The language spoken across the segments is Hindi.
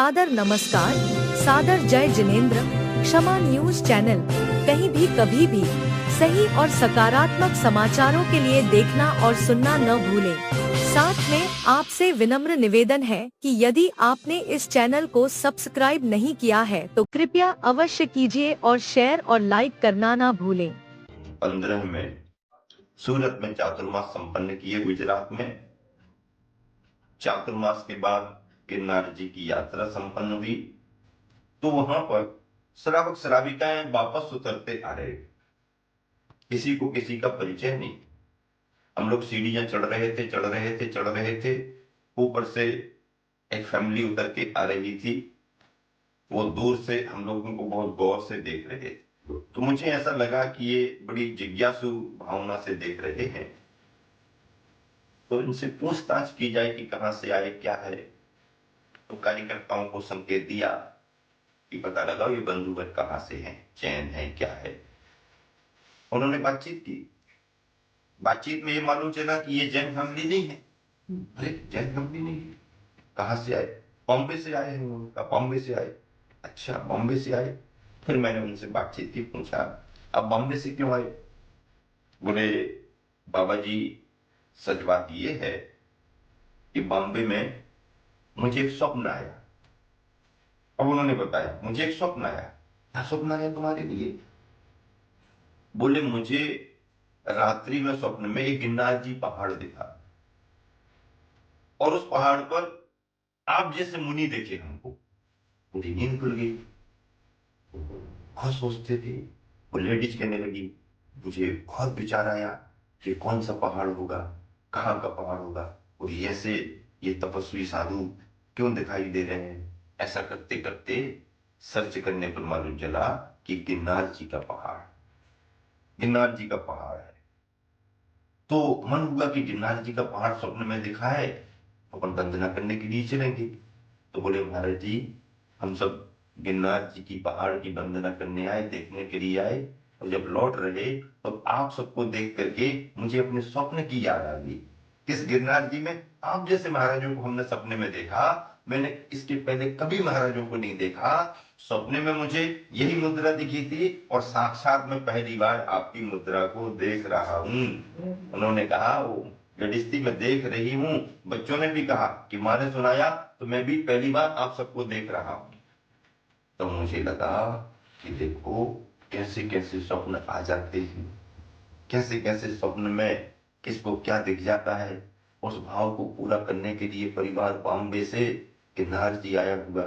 सादर नमस्कार, सादर जय जिनेंद्र। क्षमा न्यूज चैनल कहीं भी कभी भी सही और सकारात्मक समाचारों के लिए देखना और सुनना न भूलें। साथ में आपसे विनम्र निवेदन है कि यदि आपने इस चैनल को सब्सक्राइब नहीं किया है तो कृपया अवश्य कीजिए और शेयर और लाइक करना न भूलें। 15 में सूरत में चातुर्मास संपन्न किए। गुजरात में चातुर्मास के बाद गिरनार जी की यात्रा संपन्न हुई, तो वहां पर श्रावक श्राविकाएं वापस उतरते आ रहे, किसी को किसी का परिचय नहीं। हम लोग सीढ़ियां चढ़ रहे थे। ऊपर से एक फैमिली उतर के आ रही थी। वो दूर से हम लोगों को बहुत गौर से देख रहे थे, तो मुझे ऐसा लगा कि ये बड़ी जिज्ञासु भावना से देख रहे हैं, तो इनसे पूछताछ की जाए कि कहां से आए, क्या है। तो कार्यकर्ताओं को संकेत दिया कि पता लगाओ ये बंधुवर कहां से हैं, चैन है, क्या है। उन्होंने बातचीत की। बातचीत में ये मालूम चला कि ये जैन फैमिली नहीं है। अरे जैन फैमिली नहीं है, कहां से आए? बॉम्बे से आए हैं। उनका बॉम्बे से आए। अच्छा, बॉम्बे से आए। फिर मैंने उनसे बातचीत की, पूछा अब बॉम्बे से क्यों आए? बोले बाबा जी, सच बात ये है कि बॉम्बे में मुझे एक स्वप्न आया। अब उन्होंने बताया मुझे एक स्वप्न आया। क्या स्वप्न आया तुम्हारे लिए? बोले मुझे रात्रि में स्वप्न में एक गिरनार जी पहाड़ दिखा, और उस पहाड़ पर आप जैसे मुनि देखे हमको। मुझे नींद खुल गई। बहुत सोचते थे। वो लेडीज कहने लगी मुझे बहुत विचार आया कि कौन सा पहाड़ होगा, कहाँ का पहाड़ होगा, और ऐसे ये तपस्वी साधु क्यों दिखाई दे रहे हैं। ऐसा करते करते सर्च करने पर मालूम चला कि गिरनार जी का पहाड़, गिरनार जी का पहाड़ है। तो मन हुआ कि गिरनार जी का पहाड़ स्वप्न में दिखा है, अपन वंदना करने के लिए चलेंगे। तो बोले महाराज जी, हम सब गिरनार जी की पहाड़ की वंदना करने आए, देखने के लिए आए, और जब लौट रहे तो आप सबको देख करके मुझे अपने स्वप्न की याद आ गई। किस गिरनार जी में आप जैसे महाराजों को हमने सपने में देखा। मैंने इसके पहले कभी महाराजों को नहीं देखा। सपने में मुझे यही मुद्रा दिखी थी, और साक्षात में पहली बार आपकी मुद्रा को देख रहा हूं। उन्होंने कहा वो गणिस्ती में देख रही हूं। बच्चों ने भी कहा कि माँ ने सुनाया, तो मैं भी पहली बार आप सबको देख रहा हूं। तो मुझे लगा कि देखो कैसे कैसे स्वप्न आ जाते हैं, कैसे कैसे स्वप्न में किसको क्या दिख जाता है। उस भाव को पूरा करने के लिए परिवार बॉम्बे से गिरनार जी आया हुआ।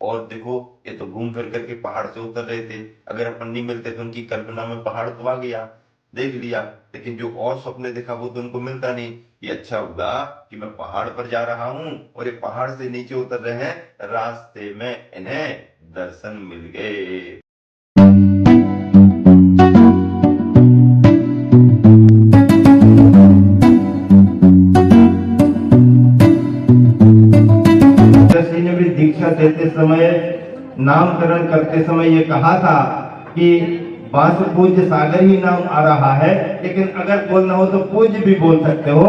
और देखो ये तो घूम फिर करके पहाड़ से उतर रहे थे। अगर अपन नहीं मिलते तो उनकी कल्पना में पहाड़ तो आ गया, देख लिया, लेकिन जो और सपने देखा वो तो उनको मिलता नहीं। ये अच्छा हुआ कि मैं पहाड़ पर जा रहा हूं और ये पहाड़ से नीचे उतर रहे हैं, रास्ते में इन्हें दर्शन मिल गए। ने भी दीक्षा देते समय, नामकरण करते समय ये कहा था कि बांसु पूज्य सागर ही नाम आ रहा है, लेकिन अगर बोलना हो तो पूज्य भी बोल सकते हो।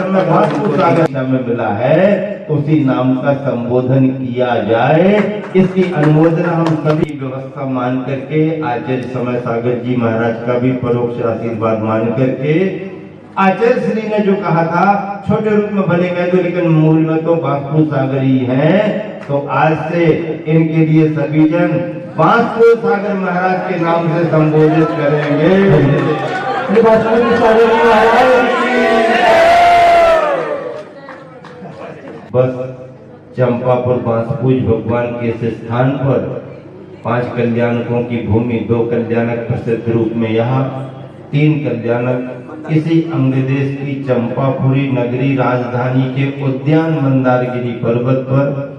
में बांसु सागर में मिला है, उसी नाम का संबोधन किया जाए, इसकी अनुमोदना हम सभी व्यवस्था मान करके, आचार्य समय सागर जी महाराज का भी परोक्ष आशीर्वाद मान करके, आचार्य श्री ने जो कहा था छोटे रूप में भले गए तो लेकिन मूल में तो बांसु सागर ही है। तो आज से इनके लिए सभी जन बांसु सागर महाराज के नाम से संबोधित करेंगे। बस चंपापुर बांसपूज भगवान के इस स्थान पर 5 कल्याणकों की भूमि, 2 कल्याणक प्रसिद्ध रूप में यहाँ, 3 कल्याणक इसी अंगदेश की चंपापुरी नगरी राजधानी के उद्यान मंदारगिरी पर्वत पर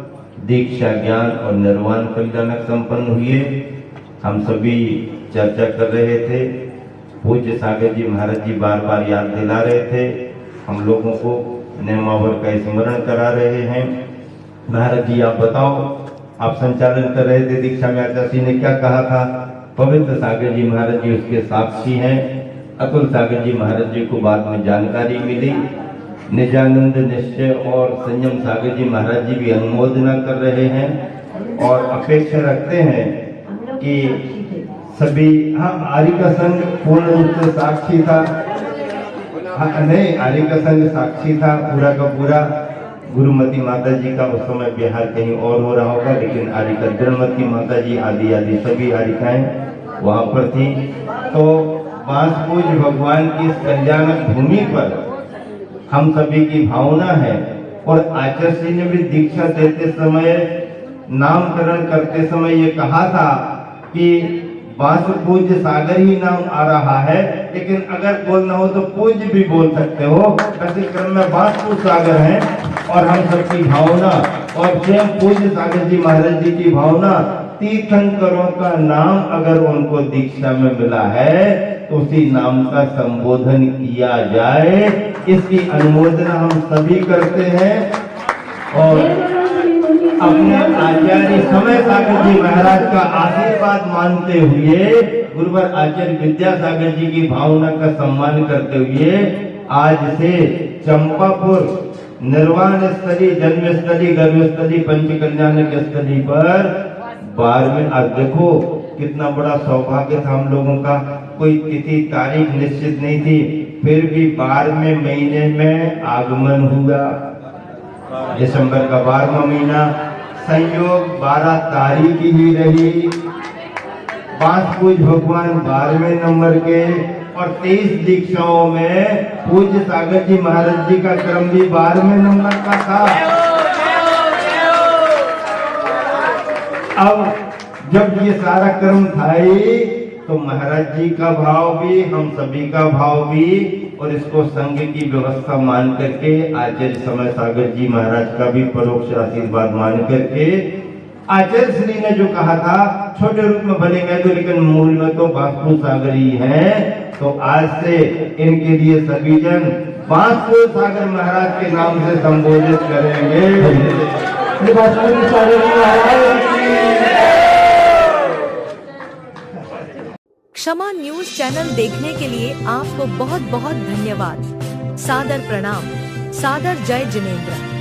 दीक्षा, ज्ञान और निर्वाण कल्याणक संपन्न हुए। हम सभी चर्चा कर रहे थे, पूज्य सागर जी महाराज जी बार बार याद दिला रहे थे, हम लोगों को नियमावली का स्मरण करा रहे हैं। महाराज जी आप बताओ, आप संचालन कर रहे थे दीक्षा में, आचार्य जी ने क्या कहा था? पवित्र सागर जी महाराज जी उसके साक्षी हैं। अतुल सागर जी महाराज जी को बाद में जानकारी मिली निजानंद निश्चय और संयम सागर जी महाराज जी भी अनुमोदना कर रहे हैं और अपेक्षा रखते हैं कि सभी, हाँ, आर्य का संघ पूर्ण रूप से साक्षी था। हाँ, नहीं, आर्य का संघ साक्षी था पूरा का पूरा। गुरुमती माता जी का उस समय बिहार कहीं और हो रहा होगा, लेकिन आर्य का द्रमती माता जी आदि आदि सभी आर्यिकाएं वहां पर थी। तो बांसपूज भगवान की इस कल्याणक भूमि पर हम सभी की भावना है। और आचार्य श्री ने भी दीक्षा देते समय, नामकरण करते समय ये कहा था कि बांसपूज्य सागर ही नाम आ रहा है, लेकिन अगर बोलना हो तो पूज्य भी बोल सकते हो। ऐसे क्रम में बांसपूज सागर है और हम सबकी भावना और स्वयं पूज्य सागर जी महाराज जी की भावना, तीर्थंकरों का नाम अगर उनको दीक्षा में मिला है तो उसी नाम का संबोधन किया जाए, इसकी अनुमोदना हम सभी करते हैं। और अपने आचार्य समय सागर जी महाराज का आशीर्वाद मानते हुए, गुरुवर आचार्य विद्यासागर जी की भावना का सम्मान करते हुए, आज से चंपापुर निर्वाण स्थली, जन्म स्थली, गर्भ स्थली, पंच कल्याण स्थली पर 12वें, आज देखो कितना बड़ा सौभाग्य था हम लोगों का। कोई तिथि तारीख निश्चित नहीं थी, फिर भी 12वें महीने में आगमन हुआ। दिसंबर का 12वां महीना, संयोग 12 तारीख ही रही। बांसपूज भगवान 12वें नंबर के और 23 दीक्षाओं में पूज्य सागर जी महाराज जी का क्रम भी 12वें नंबर का था। अब जब ये सारा क्रम था ही, तो महाराज जी का भाव भी, हम सभी का भाव भी, और इसको संघ की व्यवस्था मान करके आचार्य समय सागर जी महाराज का भी परोक्ष आशीर्वाद मान करके, आचार्य श्री ने जो कहा था, छोटे रूप में भले गए तो लेकिन मूल में तो बांसपूज सागर ही है। तो आज से इनके लिए सभी जन बांसपूज सागर महाराज के नाम से संबोधित करेंगे। क्षमा न्यूज चैनल देखने के लिए आपको बहुत बहुत धन्यवाद। सादर प्रणाम। सादर जय जिनेंद्र।